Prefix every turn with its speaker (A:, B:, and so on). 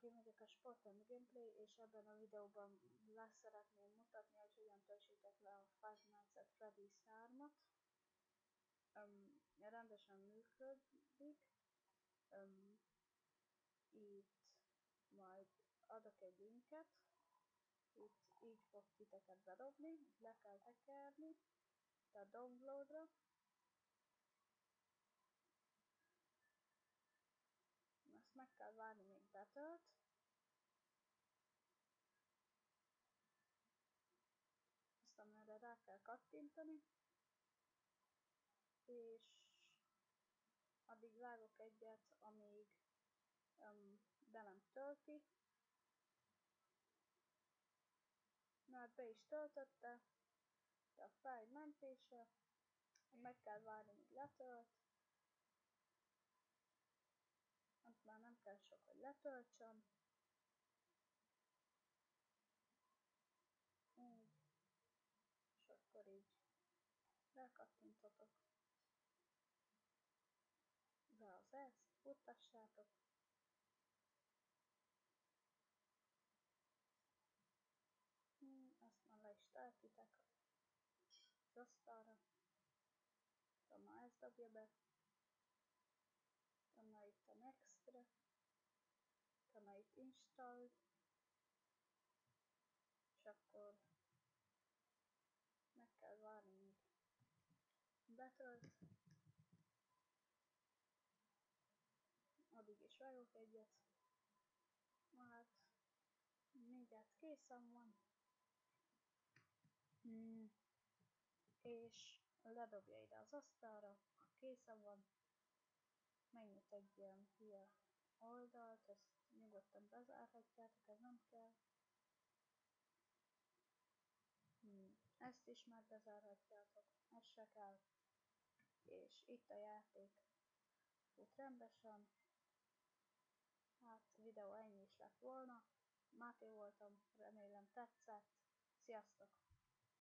A: Sziasztok, én vagyok a Sportem Gameplay, és ebben a videóban szeretném mutatni, hogy hogyan töltsétek le a Five Nights at Freddy's 3-at. Rendesen működik. Itt majd adok egy linket, itt így fog titeket bedobni, itt le kell tekerni, a downloadra. Ezt meg kell várni, még betölt. Aztán erre rá kell kattintani, és addig vágok egyet, amíg be nem tölti. Na hát be is töltötte, de a fájl mentése, meg kell várni, míg letölt. Hát már nem kell sok, hogy letöltsön. Így. És akkor így rákattintotok be az ezt, futtassátok. Ezt már le is teltitek az asztalra. Utána ezt dobja be. Utána itt a Next-re. Utána itt Install. És akkor meg kell várni, míg betölt. Addig is vágok egyet. Hát mindjárt készen van. És ledobja ide az asztalra, ha készen van. Megnyit egy ilyen hülye oldalt, ezt nyugodtan bezárhatjátok, ez nem kell. Ezt is már bezárhatjátok, ez se kell. És itt a játék fut rendesen. Hát videó ennyi is lett volna. Máté voltam, remélem tetszett. Sziasztok!